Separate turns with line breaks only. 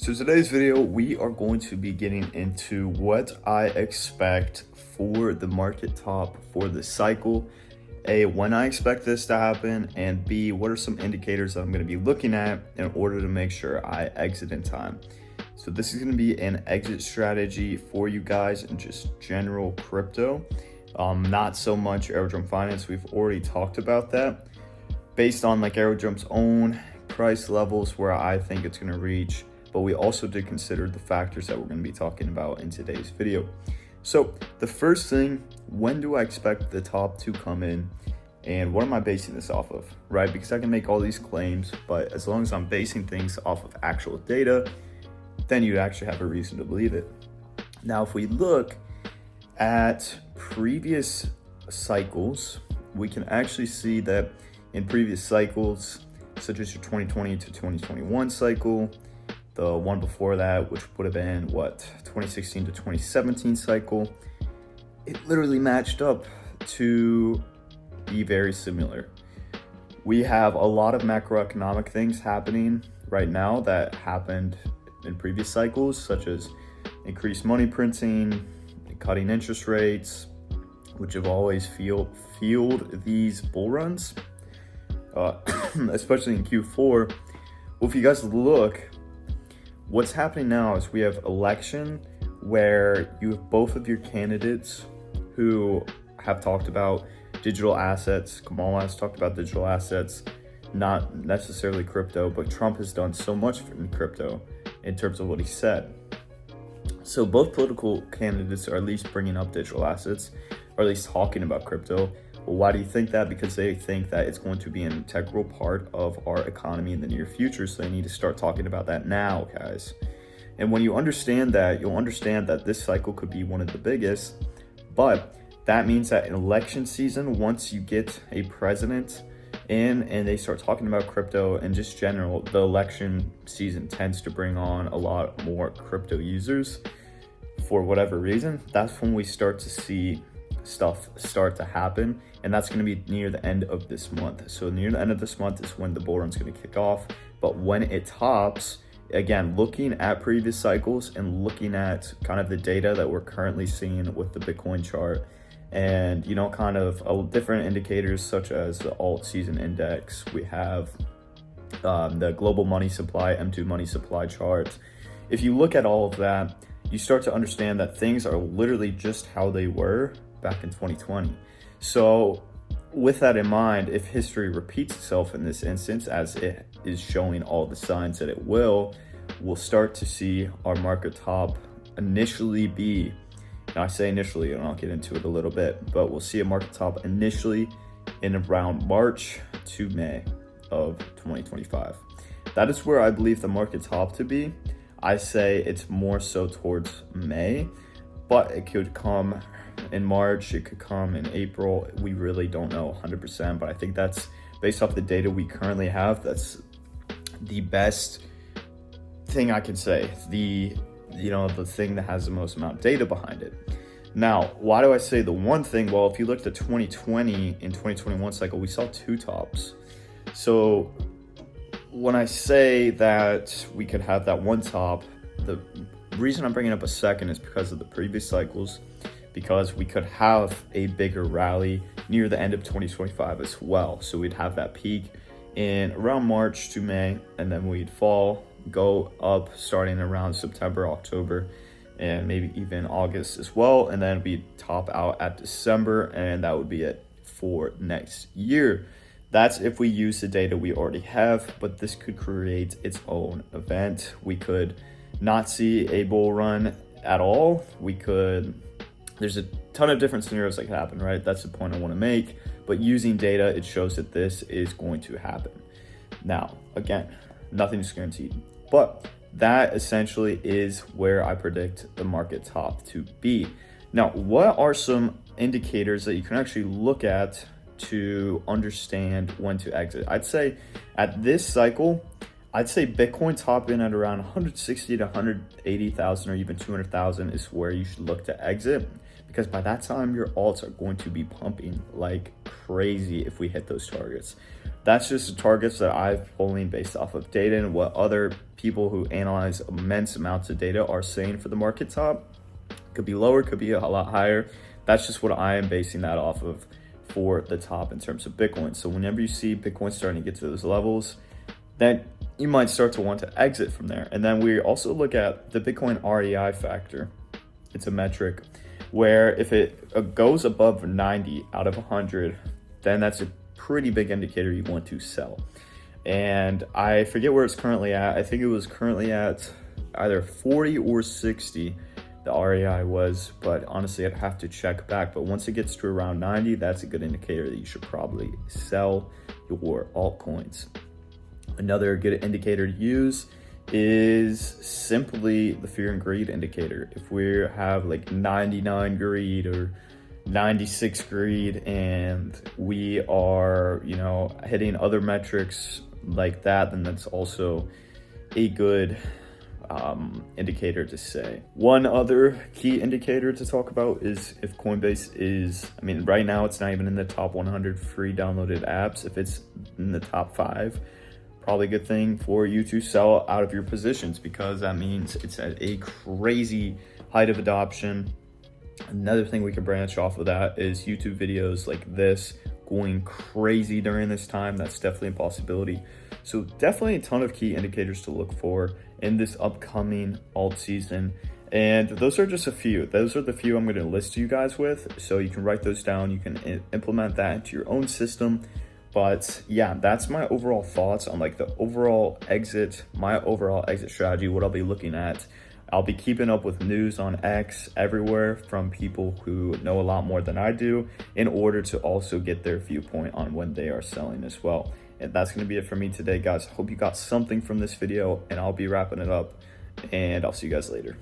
So today's video, we are going to be getting into what I expect for the market top for the cycle. A, when I expect this to happen, and B, what are some indicators that I'm going to be looking at in order to make sure I exit in time. So this is going to be an exit strategy for you guys in just general crypto. Not so much Aerodrome Finance. We've already talked about that. Based on like Aerodrome's own price levels where I think it's going to reach, but we also did consider the factors that we're going to be talking about in today's video. So the first thing, when do I expect the top to come in, and what am I basing this off of, right? Because I can make all these claims, but as long as I'm basing things off of actual data, then you'd actually have a reason to believe it. Now, if we look at previous cycles, we can actually see that in previous cycles, such as your 2020 to 2021 cycle, the one before that, which would have been 2016 to 2017 cycle, it literally matched up to be very similar. We have a lot of macroeconomic things happening right now that happened in previous cycles, such as increased money printing, cutting interest rates, which have always fueled these bull runs, especially in Q4. Well, if you guys look, what's happening now is we have election where you have both of your candidates who have talked about digital assets. Kamala has talked about digital assets, not necessarily crypto, but Trump has done so much in crypto in terms of what he said. So both political candidates are at least bringing up digital assets, or at least talking about crypto. Well, why do you think that? Because they think that it's going to be an integral part of our economy in the near future. So they need to start talking about that now, guys. And when you understand that, you'll understand that this cycle could be one of the biggest. But that means that in election season, once you get a president in and they start talking about crypto and just general, the election season tends to bring on a lot more crypto users for whatever reason. That's when we start to see stuff start to happen, and that's going to be near the end of this month. So near the end of this month is when the bull run's going to kick off. But when it tops, again, looking at previous cycles and looking at kind of the data that we're currently seeing with the Bitcoin chart, and kind of different indicators such as the Altseason index, we have the global money supply, M2 money supply chart. If you look at all of that, you start to understand that things are literally just how they were back in 2020. So with that in mind, if history repeats itself in this instance, as it is showing all the signs that it will, we'll start to see our market top initially be, and I say initially, and I'll get into it a little bit, but we'll see a market top initially in around March to May of 2025. That is where I believe the market top to be. I say it's more so towards May, but it could come in March, it could come in April. We really don't know 100%, but I think that's based off the data we currently have. That's the best thing I can say. The thing that has the most amount of data behind it. Now, why do I say the one thing? Well, if you looked at 2020 and 2021 cycle, we saw two tops. So when I say that we could have that one top, the reason I'm bringing up a second is because of the previous cycles, because we could have a bigger rally near the end of 2025 as well. So we'd have that peak in around March to May, and then we'd fall, go up starting around September, October, and maybe even August as well. And then we'd top out at December, and that would be it for next year. That's if we use the data we already have, but this could create its own event. We could not see a bull run at all. There's a ton of different scenarios that could happen, right? That's the point I want to make. But using data, it shows that this is going to happen. Now, again, nothing's guaranteed. But that essentially is where I predict the market top to be. Now, what are some indicators that you can actually look at to understand when to exit? I'd say at this cycle, Bitcoin top in at around 160 to 180,000 or even 200,000 is where you should look to exit, because by that time your alts are going to be pumping like crazy if we hit those targets. That's just the targets that I've pulling based off of data and what other people who analyze immense amounts of data are saying for the market top. Could be lower, could be a lot higher. That's just what I am basing that off of for the top in terms of Bitcoin. So whenever you see Bitcoin starting to get to those levels, then you might start to want to exit from there. And then we also look at the Bitcoin REI factor. It's a metric where if it goes above 90 out of 100, then that's a pretty big indicator you want to sell. And I forget where it's currently at. I think it was currently at either 40 or 60, the REI was, but honestly I'd have to check back. But once it gets to around 90, that's a good indicator that you should probably sell your altcoins. Another good indicator to use is simply the fear and greed indicator. If we have like 99 greed or 96 greed and we are, hitting other metrics like that, then that's also a good indicator to say. One other key indicator to talk about is if Coinbase is, right now it's not even in the top 100 free downloaded apps. If it's in the top 5, probably a good thing for you to sell out of your positions, because that means it's at a crazy height of adoption. Another thing we can branch off of that is YouTube videos like this going crazy during this time. That's definitely a possibility. So definitely a ton of key indicators to look for in this upcoming alt season. And those are just a few. Those are the few I'm going to list you guys with. So you can write those down. You can implement that into your own system. But yeah, that's my overall thoughts on like the overall exit, my overall exit strategy, what I'll be looking at. I'll be keeping up with news on X everywhere from people who know a lot more than I do in order to also get their viewpoint on when they are selling as well. And that's going to be it for me today, guys. Hope you got something from this video, and I'll be wrapping it up, and I'll see you guys later.